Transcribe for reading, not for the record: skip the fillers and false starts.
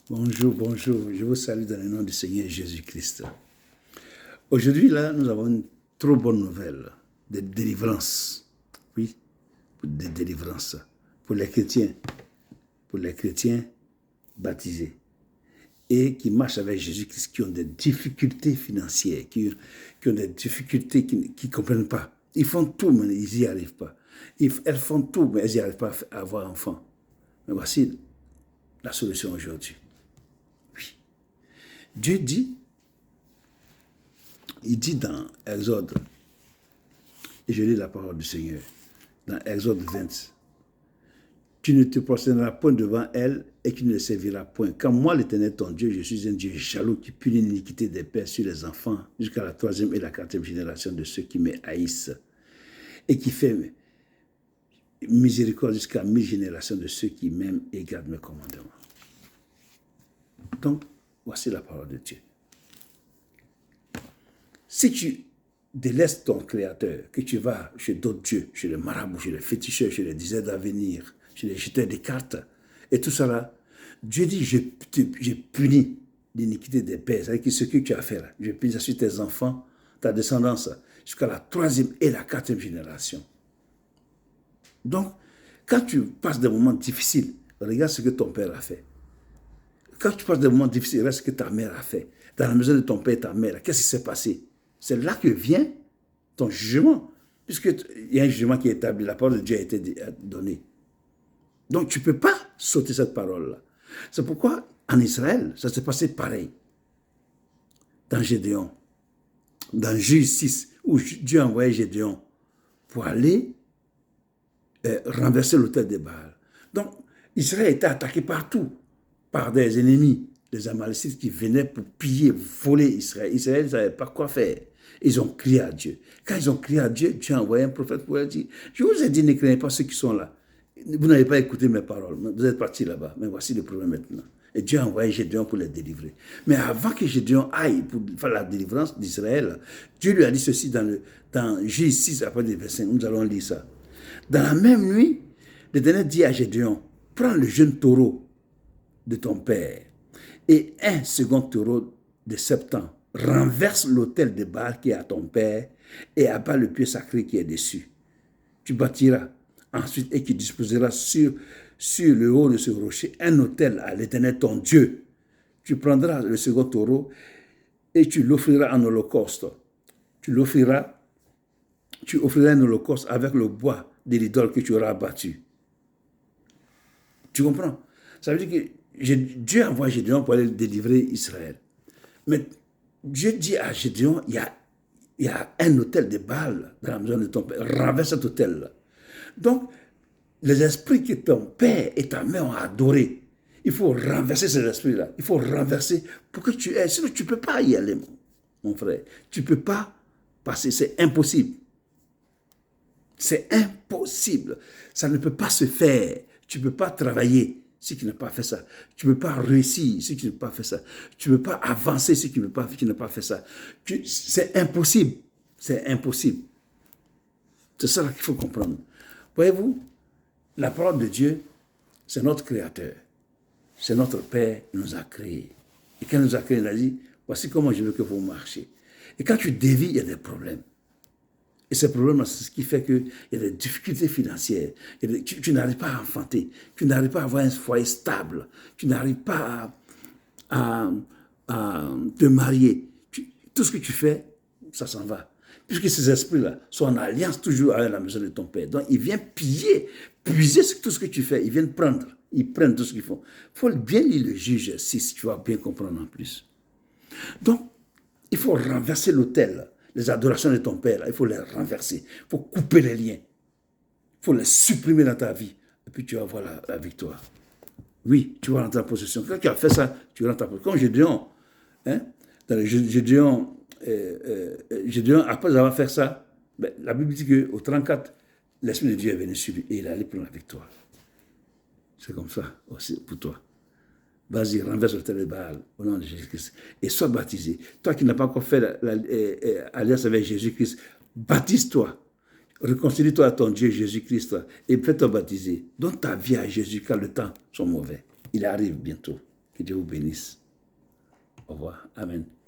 Bonjour, bonjour. Je vous salue dans le nom du Seigneur Jésus-Christ. Aujourd'hui, là, nous avons une trop bonne nouvelle de délivrance. Oui, de délivrance pour les chrétiens baptisés et qui marchent avec Jésus-Christ, qui ont des difficultés financières, qui ont des difficultés, qui ne comprennent pas. Ils font tout, mais ils n'y arrivent pas. Elles font tout, mais elles n'y arrivent pas à avoir enfant. Mais voici la solution aujourd'hui. Oui. Dieu dit, il dit dans Exode, et je lis la parole du Seigneur, dans Exode 20, tu ne te prosterneras point devant elle et tu ne le serviras point. Quand moi, l'Éternel, ton Dieu, je suis un Dieu jaloux qui punit l'iniquité des pères sur les enfants jusqu'à la 3e et la 4e génération de ceux qui me haïssent et qui fait miséricorde jusqu'à 1000 générations de ceux qui m'aiment et gardent mes commandements. Donc, voici la parole de Dieu. Si tu délaisses ton Créateur, que tu vas chez d'autres dieux, chez les marabouts, chez les féticheurs, chez les diseurs d'avenir, chez les jeteurs de cartes, et tout ça là, Dieu dit, j'ai puni l'iniquité des pères, c'est-à-dire ce que tu as fait là, je punis ça sur tes enfants, ta descendance, jusqu'à la 3e et la 4e génération. Donc, quand tu passes des moments difficiles, regarde ce que ton père a fait. Quand tu passes des moments difficiles, regarde ce que ta mère a fait. Dans la maison de ton père et ta mère, qu'est-ce qui s'est passé? C'est là que vient ton jugement, puisqu'il y a un jugement qui est établi, la parole de Dieu a été donnée. Donc, tu ne peux pas sauter cette parole-là. C'est pourquoi, en Israël, ça s'est passé pareil. Dans Gédéon, dans Juge 6, où Dieu a envoyé Gédéon pour aller renverser l'autel de Baal. Donc, Israël était attaqué partout par des ennemis, des Amalécites qui venaient pour piller, voler Israël. Israël ne savait pas quoi faire. Ils ont crié à Dieu. Quand ils ont crié à Dieu, Dieu a envoyé un prophète pour leur dire, je vous ai dit, ne craignez pas ceux qui sont là. Vous n'avez pas écouté mes paroles. Vous êtes partis là-bas. Mais voici le problème maintenant. Et Dieu a envoyé Gédéon pour les délivrer. Mais avant que Gédéon aille pour faire la délivrance d'Israël, Dieu lui a dit ceci dans Juge 6, après les versets. Nous allons lire ça. Dans la même nuit, l'Éternel dit à Gédéon, prends le jeune taureau de ton père et un second taureau de 7 ans, renverse l'autel de Baal qui est à ton père et abat le pied sacré qui est dessus. Tu bâtiras ensuite et tu disposeras sur le haut de ce rocher un autel à l'Éternel ton Dieu. Tu prendras le second taureau et tu l'offriras en holocauste. Tu offriras un holocauste avec le bois de l'idole que tu auras abattu. Tu comprends? Ça veut dire que Dieu envoie Gédéon pour aller délivrer Israël. Mais Dieu dit à Gédéon, il y a un autel de Baal dans la maison de ton père. Renverse cet autel-là. Donc, les esprits que ton père et ta mère ont adorés, il faut renverser ces esprits-là. Il faut renverser pour que tu aies. Sinon, tu ne peux pas y aller, mon frère. Tu ne peux pas passer. C'est impossible. C'est impossible. Ça ne peut pas se faire. Tu ne peux pas travailler si tu n'as pas fait ça. Tu ne peux pas réussir si tu n'as pas fait ça. Tu ne peux pas avancer si tu n'as pas fait ça. C'est impossible. C'est impossible. C'est ça qu'il faut comprendre. Voyez-vous, la parole de Dieu, c'est notre Créateur. C'est notre Père qui nous a créés. Et quand il nous a créés, il a dit, voici comment je veux que vous marchiez. Et quand tu dévies, il y a des problèmes. Et ces problèmes-là, c'est ce qui fait qu'il y a des difficultés financières. Tu n'arrives pas à enfanter. Tu n'arrives pas à avoir un foyer stable. Tu n'arrives pas à te marier. Tout ce que tu fais, ça s'en va. Puisque ces esprits-là sont en alliance toujours avec la maison de ton père. Donc, ils viennent puiser tout ce que tu fais. Ils viennent prendre. Ils prennent tout ce qu'ils font. Il faut bien lire le Juge 6, tu vas bien comprendre en plus. Donc, il faut renverser l'autel. Les adorations de ton père, il faut les renverser. Il faut couper les liens. Il faut les supprimer dans ta vie. Et puis tu vas avoir la victoire. Oui, tu vas rentrer en possession. Quand tu as fait ça, tu rentres en possession. Comme Gédéon, dans le Gédéon, après avoir fait ça, la Bible dit qu'au 34, l'Esprit de Dieu est venu sur lui et il est allé prendre la victoire. C'est comme ça aussi pour toi. Vas-y, renverse le tel de Baal au nom de Jésus-Christ et sois baptisé. Toi qui n'as pas encore fait l'alliance avec Jésus-Christ, baptise-toi. Réconcilie-toi à ton Dieu Jésus-Christ et fais-toi baptiser. Donne ta vie à Jésus car le temps sont mauvais. Il arrive bientôt. Que Dieu vous bénisse. Au revoir. Amen.